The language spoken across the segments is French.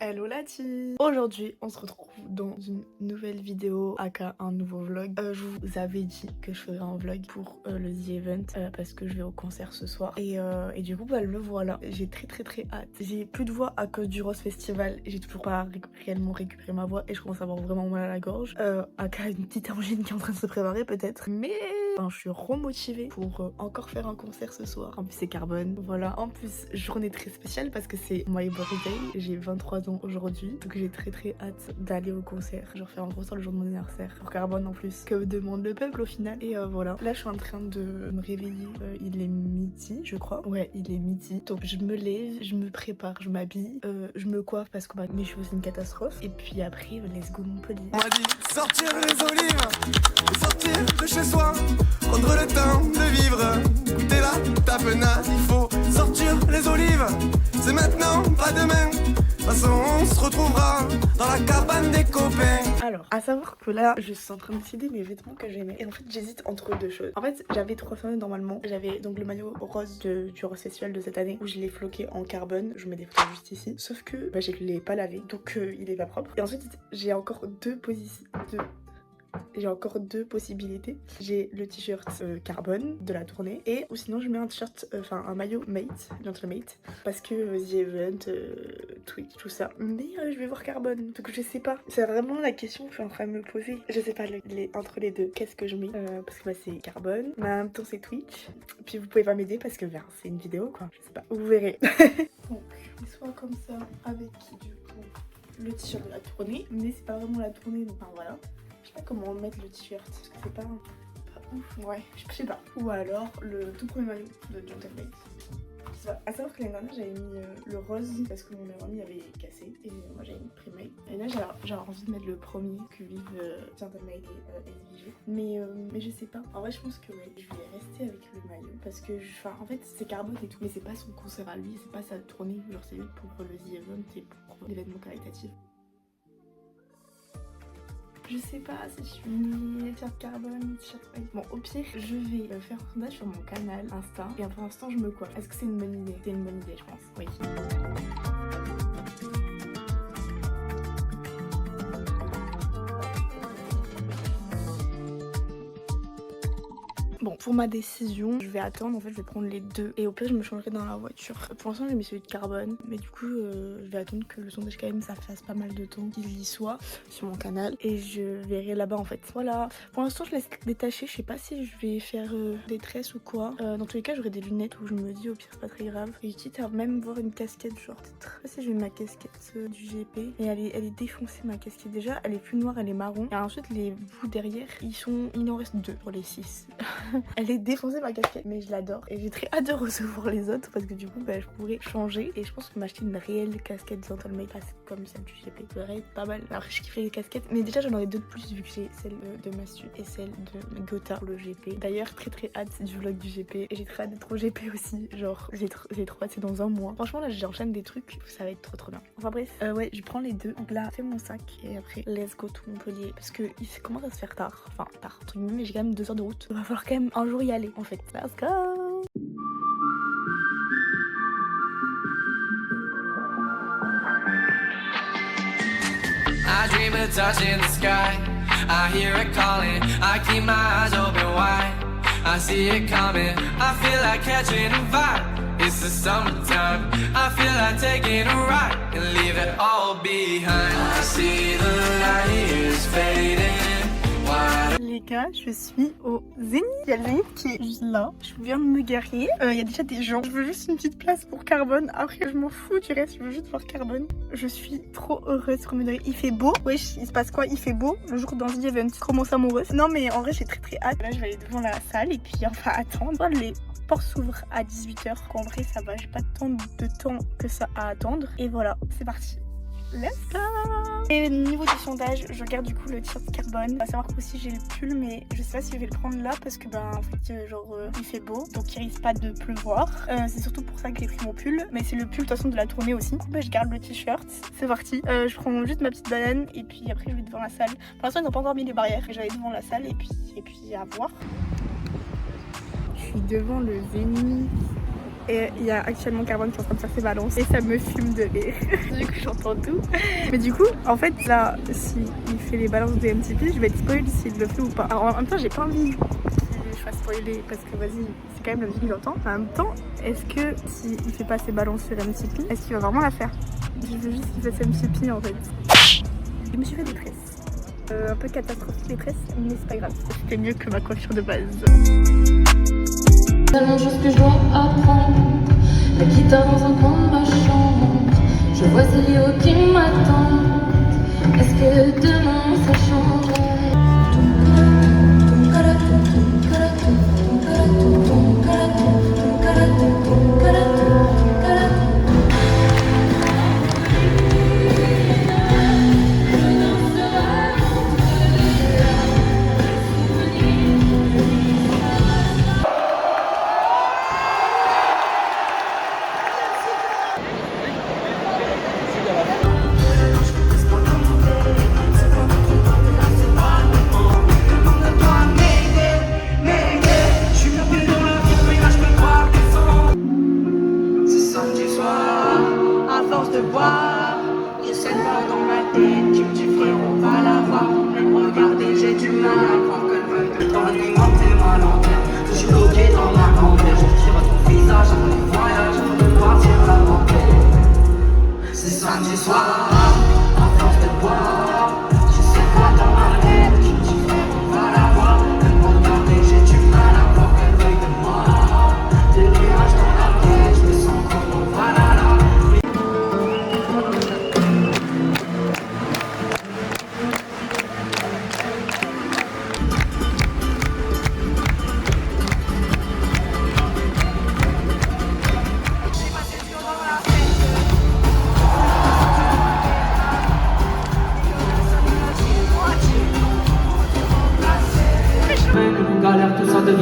Hello la team. Aujourd'hui on se retrouve dans une nouvelle vidéo aka un nouveau vlog. Je vous avais dit que je ferais un vlog pour le The Event parce que je vais au concert ce soir et du coup le voilà. J'ai très hâte. J'ai plus de voix à cause du Rose Festival. J'ai toujours pas réellement récupéré ma voix et je commence à avoir vraiment mal à la gorge. Aka une petite angine qui est en train de se préparer peut-être. Mais je suis remotivée pour encore faire un concert ce soir. En plus c'est Carbone. Voilà. En plus journée très spéciale parce que c'est my birthday. J'ai 23 ans aujourd'hui, donc j'ai très hâte d'aller au concert. Je vais faire un concert le jour de mon anniversaire pour Carbone en plus, que demande le peuple au final. Et voilà, là je suis en train de me réveiller, il est midi je crois, ouais il est midi, donc je me lève, je me prépare, je m'habille, je me coiffe parce que mes cheveux c'est une catastrophe, et puis après let's go Montpellier. On m'a dit sortir les olives, sortir de chez soi, prendre le temps de vivre, goûter la tapenade, il faut sortir les olives, c'est maintenant, pas demain. De toute façon, on se retrouvera dans la cabane des copains. Alors, à savoir que là, je suis en train de décider mes vêtements que j'aimais. Et en fait, j'hésite entre deux choses. En fait, j'avais trois choix normalement. J'avais donc le maillot rose du Rose Festival de cette année où je l'ai floqué en carbone. Je vous mets des photos juste ici. Sauf que je l'ai pas lavé, donc il est pas propre. Et ensuite, j'ai encore deux possibilités. J'ai le t-shirt carbone de la tournée ou sinon je mets un t-shirt, un maillot mate, Gentlemate, parce que The Event, Twitch, tout ça. Mais je vais voir carbone, donc je sais pas. C'est vraiment la question que je suis en train de me poser. Je sais pas entre les deux, qu'est-ce que je mets, parce que c'est carbone, mais en même temps c'est Twitch. Puis vous pouvez pas m'aider parce que c'est une vidéo quoi, je sais pas, vous verrez. Donc, soit comme ça, avec du coup le t-shirt de la tournée, mais c'est pas vraiment la tournée, donc voilà. Je sais pas comment mettre le t-shirt parce que c'est pas ouf, ouais, je sais pas. Ou alors le tout premier maillot de Gentlemate. À savoir que l'année dernière j'avais mis le rose parce que mon meilleur ami avait cassé et moi j'avais mis Primate. Et là j'ai envie de mettre le premier que vivent Gentlemate et SVG. Mais je sais pas. En vrai je pense que ouais, je vais rester avec le maillot parce que en fait c'est carbone et tout, mais c'est pas son concert à lui, c'est pas sa tournée, genre c'est juste pour le The Event et pour l'événement caritatif. Je sais pas si je suis mis t-shirt carbone, t-shirt white. Bon, au pire, je vais faire un sondage sur mon canal Insta. Et pour l'instant, je me coiffe. Est-ce que c'est une bonne idée? C'est une bonne idée, je pense. Oui. Bon, pour ma décision, je vais attendre, en fait je vais prendre les deux et au pire je me changerai dans la voiture. Pour l'instant j'ai mis celui de carbone, mais du coup je vais attendre que le sondage quand même ça fasse pas mal de temps qu'il y soit sur mon canal et je verrai là-bas en fait. Voilà, pour l'instant je laisse détacher, je sais pas si je vais faire des tresses ou quoi. Dans tous les cas j'aurai des lunettes où je me dis au pire c'est pas très grave. Et quitte à même voir une casquette genre peut-être si je mets ma casquette du GP et elle est défoncée ma casquette déjà, elle est plus noire, elle est marron. Et ensuite les bouts derrière il en reste deux pour les 6. Elle est défoncée ma casquette, mais je l'adore et j'ai très hâte de recevoir les autres parce que du coup je pourrais changer et je pense que m'acheter une réelle casquette Gentlemate comme celle du GP serait être pas mal. Alors je kiffe les casquettes, mais déjà j'en aurais deux de plus vu que j'ai celle de Mastu et celle de Gotha pour le GP. D'ailleurs très hâte du vlog du GP et j'ai très hâte d'être au GP aussi, genre j'ai trop hâte, c'est dans un mois. Franchement là j'enchaîne des trucs, ça va être trop bien. Enfin bref, ouais je prends les deux, donc là fais mon sac et après let's go to Montpellier parce que il commence à se faire tard, enfin tard entre guillemets, mais j'ai quand même 2 heures de route, il va falloir quand même un jour y aller en fait. Let's go. I dream of touching the sky. I hear it calling. I keep my eyes open wide. I see it coming. I feel like catching a vibe. It's the summertime. I feel like taking a ride and leave it all behind. I see the light is fading. Les gars, je suis au Zénith. Il y a le Zénith qui est juste là. Je viens de me garer. Il y a déjà des gens. Je veux juste une petite place pour Carbone. Après, je m'en fous du reste. Je veux juste voir Carbone. Je suis trop heureuse. Il fait beau. Wesh, il se passe quoi? Il fait beau le jour dans The Event. Comment ça, amoureuse? Non, mais en vrai, j'ai très hâte. Là, je vais aller devant la salle et puis on va attendre. Les portes s'ouvrent à 18h. En vrai, ça va. J'ai pas tant de temps que ça à attendre. Et voilà, c'est parti. Let's go! Et niveau du sondage, je regarde du coup le t-shirt carbone. À savoir qu'aussi j'ai le pull, mais je sais pas si je vais le prendre là parce que en fait il fait beau, donc il risque pas de pleuvoir. C'est surtout pour ça que j'ai pris mon pull, mais c'est le pull de toute façon de la tournée aussi. Je garde le t-shirt, c'est parti. Je prends juste ma petite banane et puis après je vais devant la salle. Pour l'instant ils n'ont pas encore mis les barrières, je vais aller devant la salle et puis à voir. Je suis devant le Zénith. et il y a actuellement Carbone qui est en train de faire ses balances et ça me fume de rire. Du coup j'entends tout. Mais du coup en fait là s'il fait les balances de MTP je vais être spoil s'il le fait ou pas. Alors en même temps j'ai pas envie qu'il fasse spoiler parce que vas-y c'est quand même la vie qu'il entend. En même temps est-ce que s'il fait pas ses balances sur MTP est-ce qu'il va vraiment la faire? Je veux juste qu'il fasse MTP en fait. Je me suis fait des tresses. Un peu catastrophique les tresses mais c'est pas grave. C'était mieux que ma coiffure de base. Tellement de choses que je dois apprendre. La guitare dans un coin de ma chambre. Je vois Célio qui m'attend. Est-ce que demain ça changerait?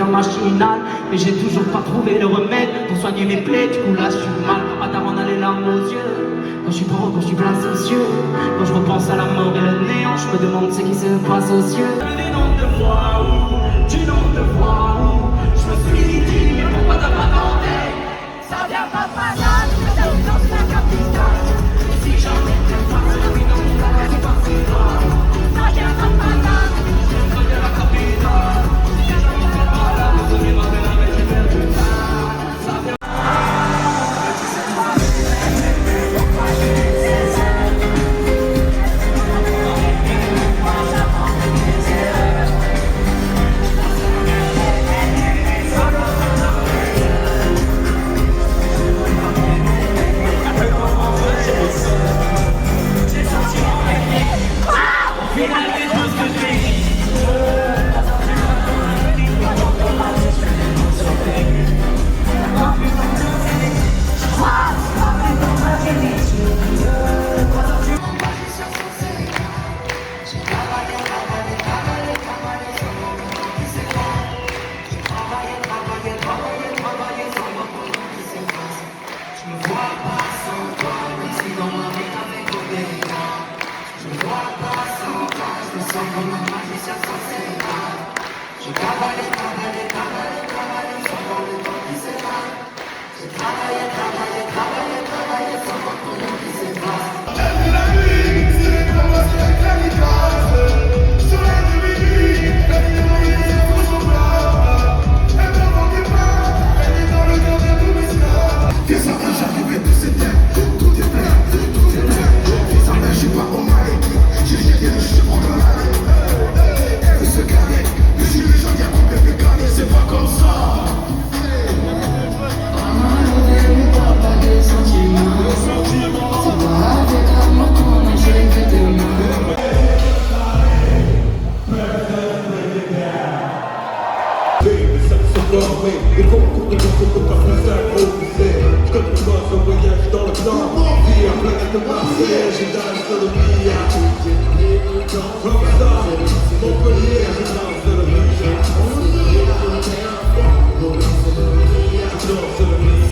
Machinal, mais j'ai toujours pas trouvé le remède pour soigner mes plaies. Du coup là je suis mal, madame on a les larmes aux yeux. Quand je suis pauvre, quand je suis plein socieux, quand je repense à la mort et le néant, je me demande ce qui se passe aux cieux. Du nom de moi où, du nom de moi où, je me suis dit mais pourquoi t'as pas tenté? Ça vient pas par là, ça vient dans la capitale. Et si j'en étais pas, c'est oui non, ça passera. Ça vient pas par là, ça vient la capitale.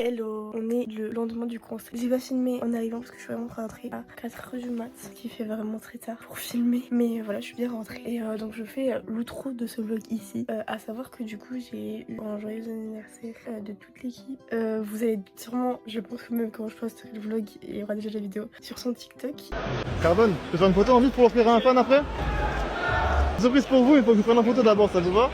Hello, on est filmé le lendemain du concert. J'ai pas filmé en arrivant parce que je suis vraiment rentrée à 4h du mat, ce qui fait vraiment très tard pour filmer. Mais voilà, je suis bien rentrée. Et donc je fais l'outro de ce vlog ici. À savoir que du coup j'ai eu un joyeux anniversaire de toute l'équipe. Vous allez sûrement, je pense que même quand je poste le vlog, il y aura déjà la vidéo sur son TikTok. Carbone, je peux faire une photo en vite pour l'offrir à un fan après? Surprise pour vous, il faut que je prenne une photo d'abord, ça vous va?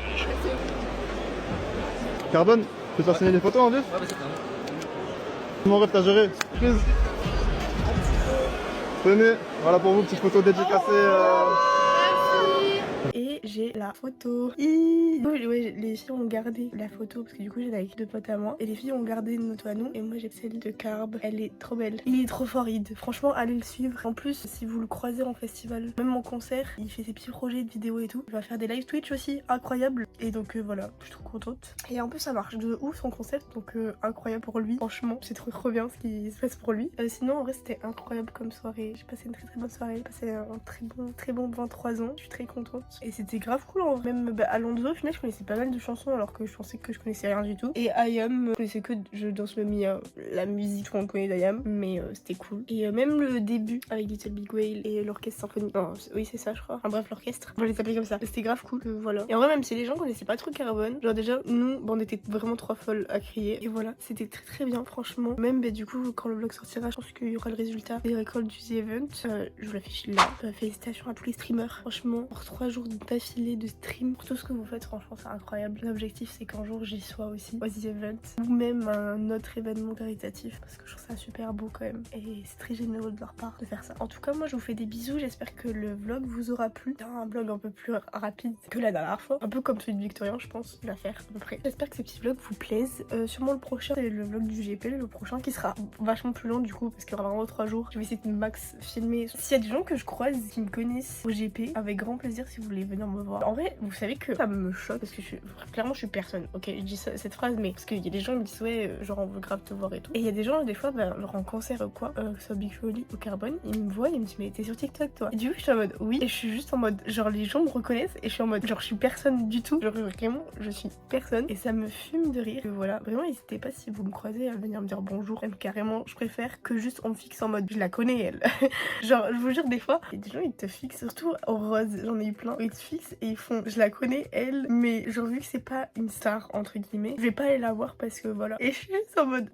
Carbone, je peux te faire signer les photos en vif? Ouais, vas-y, mon rêve, t'as géré. Surprise. Tenez, voilà pour vous, petite photo dédicacée. Et j'ai la photo. Ouais, les filles ont gardé la photo parce que du coup j'étais avec deux potes à moi. Et les filles ont gardé une photo à nous. Et moi j'ai celle de Carb. Elle est trop belle. Il est trop fort, Id. Franchement, allez le suivre. En plus, si vous le croisez en festival, même en concert, il fait ses petits projets de vidéos et tout. Il va faire des live Twitch aussi, incroyable. Et donc voilà, je suis trop contente. Et en plus, ça marche de ouf son concept. Donc incroyable pour lui. Franchement, c'est trop bien ce qui se passe pour lui. Sinon, en vrai, c'était incroyable comme soirée. J'ai passé une très bonne soirée. J'ai passé un très bon 23 ans. Je suis très contente. Et c'était grave cool, hein. Même Alonso, au final, je connaissais pas mal de chansons alors que je pensais que je connaissais rien du tout. Et IAM, je connaissais que je danse le Mia, la musique qu'on connaît d'IAM, mais c'était cool. Et même le début avec Little Big Whale et l'orchestre symphonique. Non, oui, c'est ça, je crois. Enfin bref, l'orchestre. On va les appeler comme ça. C'était grave cool, voilà. Et en vrai, même si les gens connaissaient pas trop Carbone, genre déjà, nous, on était vraiment trois folles à crier. Et voilà, c'était très bien, franchement. Même, du coup, quand le vlog sortira, je pense qu'il y aura le résultat des récoltes du The Event. Je vous l'affiche là. Félicitations à tous les streamers. Franchement, pour 3 jours d'affilée de stream, pour tout ce que vous faites, franchement, c'est incroyable. L'objectif, c'est qu'un jour, j'y sois aussi au The Event. Ou même un autre événement caritatif. Parce que je trouve ça super beau quand même. Et c'est très généreux de leur part de faire ça. En tout cas, moi, je vous fais des bisous. J'espère que le vlog vous aura plu. C'est un vlog un peu plus rapide que la dernière fois. Un peu comme celui de Victorien, je pense. Il va faire à peu près. J'espère que ces petits vlogs vous plaisent. Sûrement le prochain, c'est le vlog du GP. Le prochain qui sera vachement plus long du coup. Parce qu'il y aura vraiment 3 jours. Je vais essayer de max filmer. S'il y a des gens que je croise qui me connaissent au GP, avec grand plaisir si vous voulez venir me voir. En vrai, vous savez que ça me choque parce que clairement je suis personne. Ok, je dis cette phrase, mais parce qu'il y a des gens qui me disent ouais, genre on veut grave te voir et tout. Et il y a des gens, des fois, genre en concert ou quoi, que ce soit Big Folly ou Carbone, ils me voient et ils me disent mais t'es sur TikTok toi? Et du coup, je suis en mode oui, et je suis juste en mode genre les gens me reconnaissent et je suis en mode genre je suis personne du tout. Genre vraiment, je suis personne et ça me fume de rire. Et voilà, vraiment, n'hésitez pas si vous me croisez à venir me dire bonjour. Même carrément, je préfère que juste on me fixe en mode je la connais elle. Genre, je vous jure, des fois, il y a des gens ils te fixent, surtout au Rose, j'en ai eu plein, ils te fixent et ils font je la connais elle, mais genre vu que c'est pas une star entre guillemets, je vais pas aller la voir parce que voilà. Et je suis juste en mode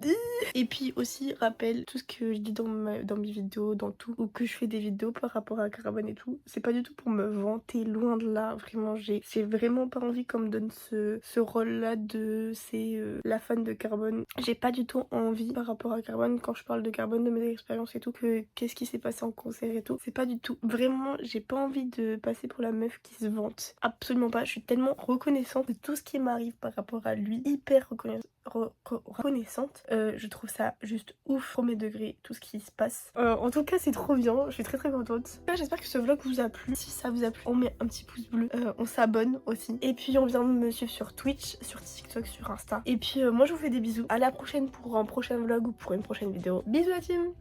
et puis aussi rappel, tout ce que je dis dans mes vidéos, dans tout, ou que je fais des vidéos par rapport à Carbone et tout, c'est pas du tout pour me vanter, loin de là. Vraiment, j'ai vraiment pas envie qu'on me donne ce rôle là de c'est la fan de Carbone. J'ai pas du tout envie par rapport à Carbone, quand je parle de Carbone, de mes expériences et tout, que qu'est-ce qui s'est passé en concert et tout, c'est pas du tout. Vraiment, j'ai pas envie de passer pour la meuf qui se vante. Absolument pas. Je suis tellement reconnaissante de tout ce qui m'arrive par rapport à lui. Hyper reconnaissante. Je trouve ça juste ouf, premier degré, tout ce qui se passe. En tout cas, c'est trop bien. Je suis très contente. J'espère que ce vlog vous a plu. Si ça vous a plu, on met un petit pouce bleu. On s'abonne aussi. Et puis, on vient me suivre sur Twitch, sur TikTok, sur Insta. Et puis, moi, je vous fais des bisous. À la prochaine pour un prochain vlog ou pour une prochaine vidéo. Bisous la team!